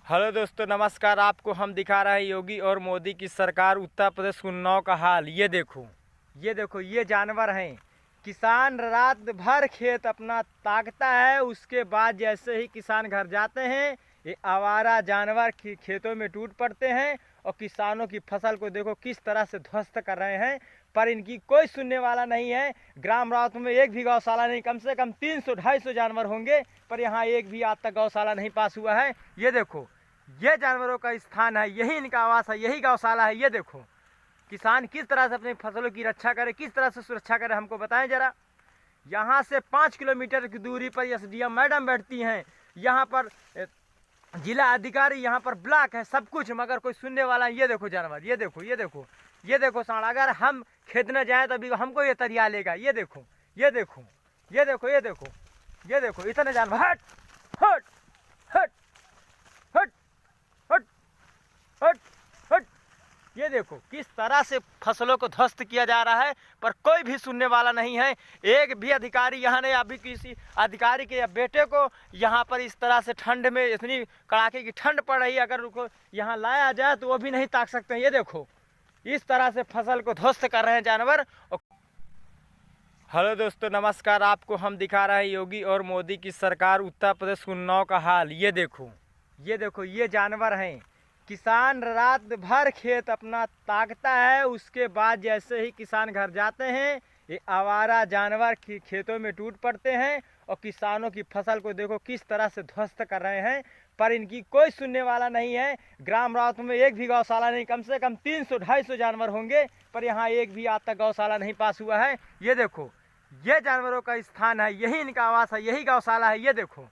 Hello दोस्तों, नमस्कार। आपको हम दिखा रहे हैं योगी और मोदी की सरकार उत्तर प्रदेश उन्नाव का हाल। ये देखो ये जानवर हैं। किसान रात भर खेत अपना ताकता है, उसके बाद जैसे ही किसान घर जाते हैं ये आवारा जानवर खेतों में टूट पड़ते हैं और किसानों की फसल को देखो किस तरह से ध्वस्त कर रहे हैं। पर इनकी कोई सुनने वाला नहीं है। ग्राम रावत में एक भी गौशाला नहीं, कम से कम 300-250 जानवर होंगे, पर यहाँ एक भी आज तक गौशाला नहीं पास हुआ है। ये देखो ये जानवरों का स्थान है, यही इनका आवास है, यही गौशाला है। ये देखो किसान किस तरह से अपनी फसलों की रक्षा करे, किस तरह से सुरक्षा करे, हमको बताएं जरा। यहाँ से 5 किलोमीटर की दूरी पर एसडीएम मैडम बैठती हैं, यहाँ पर जिला अधिकारी, यहाँ पर ब्लॉक है, सब कुछ, मगर कोई सुनने वाला। ये देखो जानवर, ये देखो साढ़, अगर हम खेत न जाए तो अभी हमको ये तरिया लेगा। ये देखो इतने जानवर। हट हट हट हट हट हट हट। ये देखो किस तरह से फसलों को ध्वस्त किया जा रहा है, पर कोई भी सुनने वाला नहीं है। एक भी अधिकारी यहाँ ने, अभी किसी अधिकारी के बेटे को यहाँ पर इस तरह से ठंड में, इतनी कड़ाके की ठंड पड़ रही है, अगर उनको यहाँ लाया जाए तो वो भी नहीं ताक सकते हैं। ये देखो इस तरह से फसल को ध्वस्त कर रहे हैं जानवर। हेलो दोस्तों, नमस्कार। आपको हम दिखा रहे हैं योगी और मोदी की सरकार उत्तर प्रदेश उन्नाव का हाल। ये देखो ये जानवर हैं। किसान रात भर खेत अपना ताकता है, उसके बाद जैसे ही किसान घर जाते हैं ये आवारा जानवर खेतों में टूट पड़ते हैं और किसानों की फसल को देखो किस तरह से ध्वस्त कर रहे हैं। पर इनकी कोई सुनने वाला नहीं है। ग्राम रावत में एक भी गौशाला नहीं, कम से कम 300-250 जानवर होंगे, पर यहाँ एक भी आज तक गौशाला नहीं पास हुआ है। ये देखो ये जानवरों का स्थान है, यही इनका आवास है, यही गौशाला है। ये देखो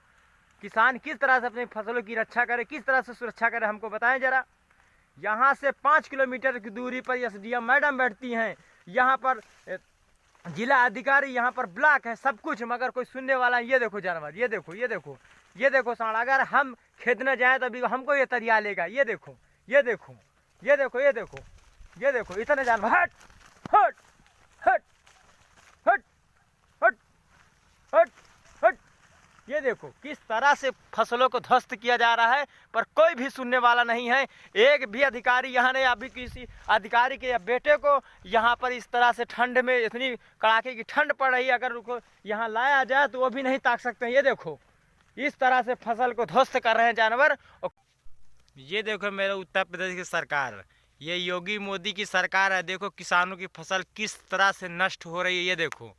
किसान किस तरह से अपनी फसलों की रक्षा करे, किस तरह से सुरक्षा करे, हमको बताएं जरा। यहाँ से 5 किलोमीटर की दूरी पर एसडीएम मैडम बैठती हैं, यहाँ पर जिला अधिकारी, यहाँ पर ब्लॉक है, सब कुछ, मगर कोई सुनने वाला। ये देखो जानवर, ये देखो साढ़, अगर हम खेत न जाए तो अभी हमको ये तरिया लेगा। ये देखो इतने जानवर। हट हट हट हट हट हट हट। ये देखो किस तरह से फसलों को ध्वस्त किया जा रहा है, पर कोई भी सुनने वाला नहीं है। एक भी अधिकारी यहाँ ने, अभी किसी अधिकारी के बेटे को यहाँ पर इस तरह से ठंड में, इतनी कड़ाके की ठंड पड़ रही है, अगर उनको यहाँ लाया जाए तो वो भी नहीं ताक सकते हैं। ये देखो इस तरह से फसल को ध्वस्त कर रहे हैं जानवर। ये देखो मेरे उत्तर प्रदेश की सरकार, ये योगी मोदी की सरकार है। देखो किसानों की फसल किस तरह से नष्ट हो रही है।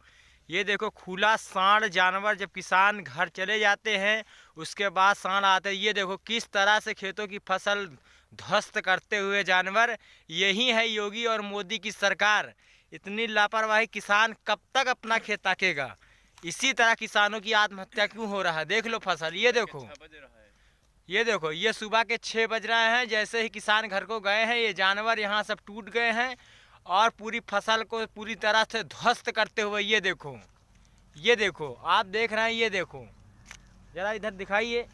ये देखो खुला सांड जानवर, जब किसान घर चले जाते हैं उसके बाद सांड आते हैं। ये देखो किस तरह से खेतों की फसल ध्वस्त करते हुए जानवर। यही है योगी और मोदी की सरकार। इतनी लापरवाही, किसान कब तक अपना खेत ताकेगा? इसी तरह किसानों की आत्महत्या क्यों हो रहा है? देख लो फसल, ये देखो ये सुबह के 6 बज रहे हैं। जैसे ही किसान घर को गए हैं, ये जानवर यहाँ सब टूट गए हैं और पूरी फसल को पूरी तरह से ध्वस्त करते हुए। ये देखो आप देख रहे हैं, ये देखो जरा इधर दिखाइए।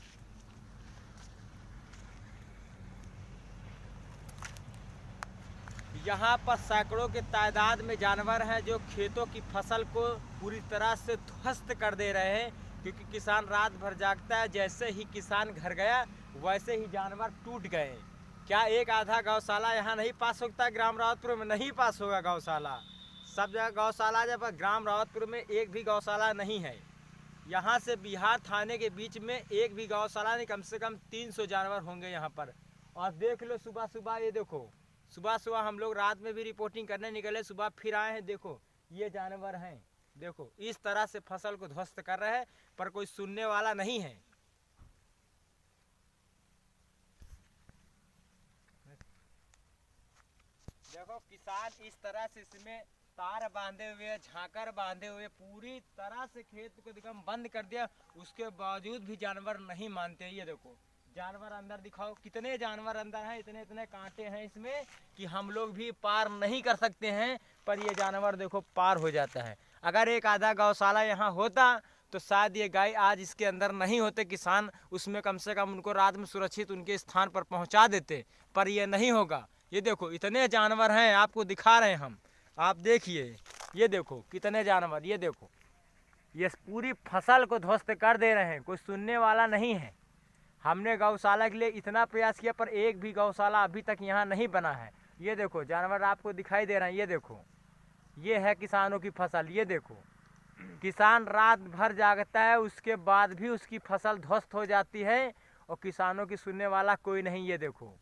यहाँ पर सैकड़ों के तादाद में जानवर हैं जो खेतों की फसल को पूरी तरह से ध्वस्त कर दे रहे हैं, क्योंकि किसान रात भर जागता है। जैसे ही किसान घर गया वैसे ही जानवर टूट गए। क्या एक आधा गौशाला यहाँ नहीं पास होता? ग्राम रावतपुर में नहीं पास होगा गौशाला, सब जगह गौशाला। जब ग्राम रावतपुर में एक भी गौशाला नहीं है। यहाँ से बिहार थाने के बीच में एक भी गौशाला नहीं, कम से कम 300 जानवर होंगे यहाँ पर। और देख लो सुबह सुबह, ये देखो सुबह हम लोग रात में भी रिपोर्टिंग करने निकले, सुबह फिर आए हैं। देखो ये जानवर हैं, देखो इस तरह से फसल को ध्वस्त कर रहे हैं, पर कोई सुनने वाला नहीं है। देखो किसान इस तरह से इसमें तार बांधे हुए, झांकर बांधे हुए, पूरी तरह से खेत को एकदम बंद कर दिया, उसके बावजूद भी जानवर नहीं मानते। ये देखो जानवर अंदर दिखाओ, कितने जानवर अंदर हैं, इतने कांटे हैं इसमें कि हम लोग भी पार नहीं कर सकते हैं, पर ये जानवर देखो पार हो जाता है। अगर एक आधा गौशाला यहाँ होता तो शायद ये गाय आज इसके अंदर नहीं होते, किसान उसमें कम से कम उनको रात में सुरक्षित उनके स्थान पर पहुँचा देते, पर ये नहीं होगा। ये देखो इतने जानवर हैं, आपको दिखा रहे हैं हम, आप देखिए। ये देखो कितने जानवर, ये देखो ये पूरी फसल को ध्वस्त कर दे रहे हैं, कोई सुनने वाला नहीं है। हमने गौशाला के लिए इतना प्रयास किया पर एक भी गौशाला अभी तक यहाँ नहीं बना है। ये देखो जानवर आपको दिखाई दे रहे हैं, ये देखो, ये है किसानों की फसल। ये देखो किसान रात भर जागता है, उसके बाद भी उसकी फसल ध्वस्त हो जाती है और किसानों की सुनने वाला कोई नहीं। ये देखो